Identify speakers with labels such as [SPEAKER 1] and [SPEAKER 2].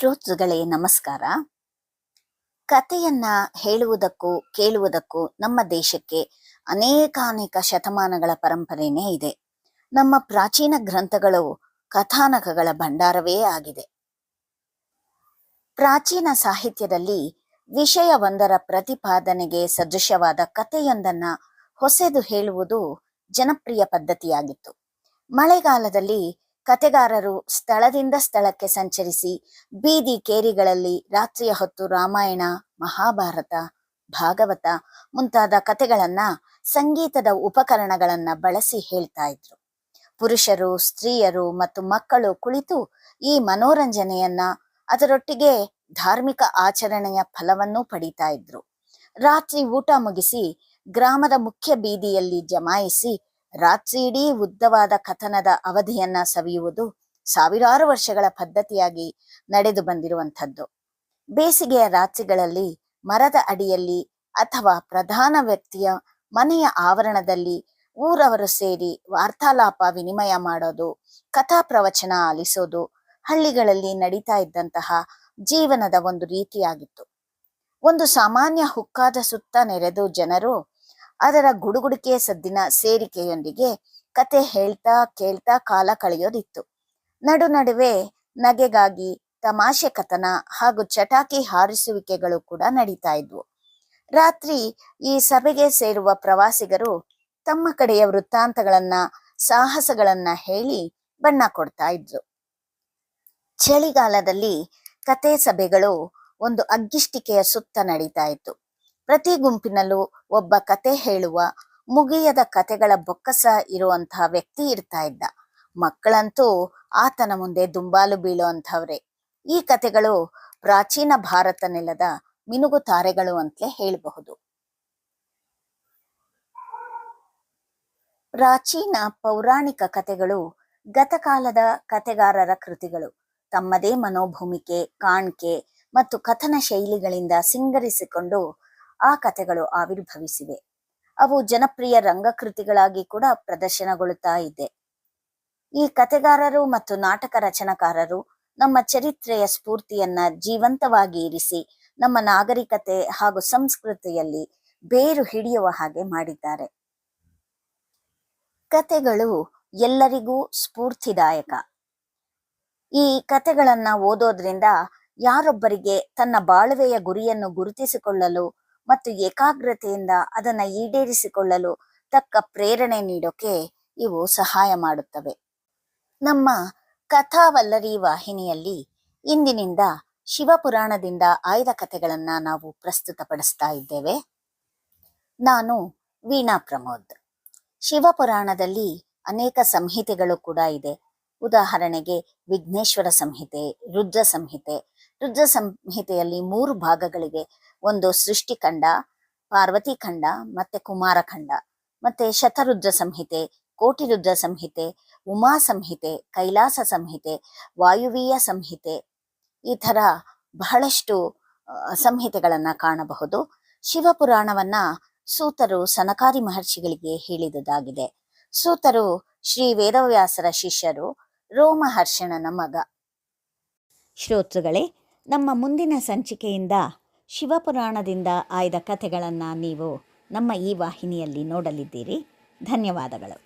[SPEAKER 1] ಶ್ರೋತೃಗಳೇ ನಮಸ್ಕಾರ. ಕಥೆಯನ್ನ ಹೇಳುವುದಕ್ಕೂ ಕೇಳುವುದಕ್ಕೂ ನಮ್ಮ ದೇಶಕ್ಕೆ ಅನೇಕಾನೇಕ ಶತಮಾನಗಳ ಪರಂಪರೆನೇ ಇದೆ. ನಮ್ಮ ಪ್ರಾಚೀನ ಗ್ರಂಥಗಳು ಕಥಾನಕಗಳ ಭಂಡಾರವೇ ಆಗಿದೆ. ಪ್ರಾಚೀನ ಸಾಹಿತ್ಯದಲ್ಲಿ ವಿಷಯವೊಂದರ ಪ್ರತಿಪಾದನೆಗೆ ಸದೃಶವಾದ ಕಥೆಯೊಂದನ್ನ ಹೊಸೆದು ಹೇಳುವುದು ಜನಪ್ರಿಯ ಪದ್ಧತಿಯಾಗಿತ್ತು. ಮಳೆಗಾಲದಲ್ಲಿ ಕತೆಗಾರರು ಸ್ಥಳದಿಂದ ಸ್ಥಳಕ್ಕೆ ಸಂಚರಿಸಿ ಬೀದಿ ಕೇರಿಗಳಲ್ಲಿ ರಾತ್ರಿಯ ಹೊತ್ತು ರಾಮಾಯಣ, ಮಹಾಭಾರತ, ಭಾಗವತ ಮುಂತಾದ ಕತೆಗಳನ್ನ ಸಂಗೀತದ ಉಪಕರಣಗಳನ್ನ ಬಳಸಿ ಹೇಳ್ತಾ ಇದ್ರು. ಪುರುಷರು, ಸ್ತ್ರೀಯರು ಮತ್ತು ಮಕ್ಕಳು ಕುಳಿತು ಈ ಮನೋರಂಜನೆಯನ್ನ ಅದರೊಟ್ಟಿಗೆ ಧಾರ್ಮಿಕ ಆಚರಣೆಯ ಫಲವನ್ನೂ ಪಡೀತಾ ಇದ್ರು. ರಾತ್ರಿ ಊಟ ಮುಗಿಸಿ ಗ್ರಾಮದ ಮುಖ್ಯ ಬೀದಿಯಲ್ಲಿ ಜಮಾಯಿಸಿ ರಾತ್ರಿ ಇಡೀ ಉದ್ದವಾದ ಕಥನದ ಅವಧಿಯನ್ನ ಸವಿಯುವುದು ಸಾವಿರಾರು ವರ್ಷಗಳ ಪದ್ಧತಿಯಾಗಿ ನಡೆದು ಬಂದಿರುವಂಥದ್ದು. ಬೇಸಿಗೆಯ ರಾತ್ರಿಗಳಲ್ಲಿ ಮರದ ಅಡಿಯಲ್ಲಿ ಅಥವಾ ಪ್ರಧಾನ ವ್ಯಕ್ತಿಯ ಮನೆಯ ಆವರಣದಲ್ಲಿ ಊರವರು ಸೇರಿ ವಾರ್ತಾಲಾಪ ವಿನಿಮಯ ಮಾಡೋದು, ಕಥಾ ಪ್ರವಚನ ಆಲಿಸೋದು ಹಳ್ಳಿಗಳಲ್ಲಿ ನಡೀತಾ ಇದ್ದಂತಹ ಜೀವನದ ಒಂದು ರೀತಿಯಾಗಿತ್ತು. ಒಂದು ಸಾಮಾನ್ಯ ಹುಕ್ಕಾದ ಸುತ್ತ ನೆರೆದು ಜನರು ಅದರ ಗುಡುಗುಡಿಕೆ ಸದ್ದಿನ ಸೇರಿಕೆಯೊಂದಿಗೆ ಕತೆ ಹೇಳ್ತಾ ಕೇಳ್ತಾ ಕಾಲ ಕಳೆಯೋದಿತ್ತು. ನಡುವೆ ನಗೆಗಾಗಿ ತಮಾಷೆ ಕಥನ ಹಾಗೂ ಚಟಾಕಿ ಹಾರಿಸುವಿಕೆಗಳು ಕೂಡ ನಡೀತಾ ಇದ್ವು. ರಾತ್ರಿ ಈ ಸಭೆಗೆ ಸೇರುವ ಪ್ರವಾಸಿಗರು ತಮ್ಮ ಕಡೆಯ ವೃತ್ತಾಂತಗಳನ್ನ, ಸಾಹಸಗಳನ್ನ ಹೇಳಿ ಬಣ್ಣ ಕೊಡ್ತಾ ಇದ್ರು. ಚಳಿಗಾಲದಲ್ಲಿ ಕತೆ ಸಭೆಗಳು ಒಂದು ಅಗ್ಗಿಷ್ಟಿಕೆಯ ಸುತ್ತ ನಡೀತಾ ಇತ್ತು. ಪ್ರತಿ ಗುಂಪಿನಲ್ಲೂ ಒಬ್ಬ ಕತೆ ಹೇಳುವ, ಮುಗಿಯದ ಕತೆಗಳ ಬೊಕ್ಕಸ ಇರುವಂತಹ ವ್ಯಕ್ತಿ ಇರ್ತಾ ಇದ್ದ. ಮಕ್ಕಳಂತೂ ಆತನ ಮುಂದೆ ದುಂಬಾಲು ಬೀಳುವಂಥವ್ರೆ. ಈ ಕತೆಗಳು ಪ್ರಾಚೀನ ಭಾರತ ನೆಲದ ಮಿನುಗು ತಾರೆಗಳು ಅಂತಲೇ ಹೇಳಬಹುದು. ಪ್ರಾಚೀನ ಪೌರಾಣಿಕ ಕತೆಗಳು ಗತಕಾಲದ ಕತೆಗಾರರ ಕೃತಿಗಳು. ತಮ್ಮದೇ ಮನೋಭೂಮಿಕೆ, ಕಾಣ್ಕೆ ಮತ್ತು ಕಥನ ಶೈಲಿಗಳಿಂದ ಸಿಂಗರಿಸಿಕೊಂಡು ಆ ಕಥೆಗಳು ಆವಿರ್ಭವಿಸಿವೆ. ಅವು ಜನಪ್ರಿಯ ರಂಗಕೃತಿಗಳಾಗಿ ಕೂಡ ಪ್ರದರ್ಶನಗೊಳ್ಳುತ್ತಾ ಇದೆ. ಈ ಕತೆಗಾರರು ಮತ್ತು ನಾಟಕ ರಚನಾಕಾರರು ನಮ್ಮ ಚರಿತ್ರೆಯ ಸ್ಫೂರ್ತಿಯನ್ನ ಜೀವಂತವಾಗಿ ಇರಿಸಿ ನಮ್ಮ ನಾಗರಿಕತೆ ಹಾಗೂ ಸಂಸ್ಕೃತಿಯಲ್ಲಿ ಬೇರು ಹಿಡಿಯುವ ಹಾಗೆ ಮಾಡಿದ್ದಾರೆ. ಕತೆಗಳು ಎಲ್ಲರಿಗೂ ಸ್ಫೂರ್ತಿದಾಯಕ. ಈ ಕತೆಗಳನ್ನ ಓದೋದ್ರಿಂದ ಯಾರೊಬ್ಬರಿಗೆ ತನ್ನ ಬಾಳುವೆಯ ಗುರಿಯನ್ನು ಗುರುತಿಸಿಕೊಳ್ಳಲು ಮತ್ತು ಏಕಾಗ್ರತೆಯಿಂದ ಅದನ್ನ ಈಡೇರಿಸಿಕೊಳ್ಳಲು ತಕ್ಕ ಪ್ರೇರಣೆ ನೀಡೋಕೆ ಇವು ಸಹಾಯ ಮಾಡುತ್ತವೆ. ನಮ್ಮ ಕಥಾವಲ್ಲರಿ ವಾಹಿನಿಯಲ್ಲಿ ಇಂದಿನಿಂದ ಶಿವಪುರಾಣದಿಂದ ಆಯ್ದ ಕಥೆಗಳನ್ನ ನಾವು ಪ್ರಸ್ತುತಪಡಿಸ್ತಾ ಇದ್ದೇವೆ. ನಾನು ವೀಣಾ ಪ್ರಮೋದ್. ಶಿವಪುರಾಣದಲ್ಲಿ ಅನೇಕ ಸಂಹಿತೆಗಳು ಕೂಡ ಇದೆ. ಉದಾಹರಣೆಗೆ ವಿಘ್ನೇಶ್ವರ ಸಂಹಿತೆ, ರುದ್ರ ಸಂಹಿತೆ. ರುದ್ರ ಸಂಹಿತೆಯಲ್ಲಿ 3 ಭಾಗಗಳಿವೆ. ಒಂದು ಸೃಷ್ಟಿಖಂಡ, ಪಾರ್ವತಿಖಂಡ ಮತ್ತೆ ಕುಮಾರಖಂಡ. ಮತ್ತೆ ಶತರುದ್ರ ಸಂಹಿತೆ, ಕೋಟಿರುದ್ರ ಸಂಹಿತೆ, ಉಮಾ ಸಂಹಿತೆ, ಕೈಲಾಸ ಸಂಹಿತೆ, ವಾಯುವೀಯ ಸಂಹಿತೆ. ಈ ಥರ ಬಹಳಷ್ಟು ಸಂಹಿತೆಗಳನ್ನ ಕಾಣಬಹುದು. ಶಿವಪುರಾಣವನ್ನ ಸೂತರು ಸನಕಾದಿ ಮಹರ್ಷಿಗಳಿಗೆ ಹೇಳಿದುದಾಗಿದೆ. ಸೂತರು ಶ್ರೀ ವೇದವ್ಯಾಸರ ಶಿಷ್ಯರು, ರೋಮಹರ್ಷಣನ ಮಗ. ಶ್ರೋತೃಗಳೇ, ನಮ್ಮ ಮುಂದಿನ ಸಂಚಿಕೆಯಿಂದ ಶಿವಪುರಾಣದಿಂದ ಆಯ್ದ ಕಥೆಗಳನ್ನು ನೀವು ನಮ್ಮ ಈ ವಾಹಿನಿಯಲ್ಲಿ ನೋಡಲಿದ್ದೀರಿ. ಧನ್ಯವಾದಗಳು.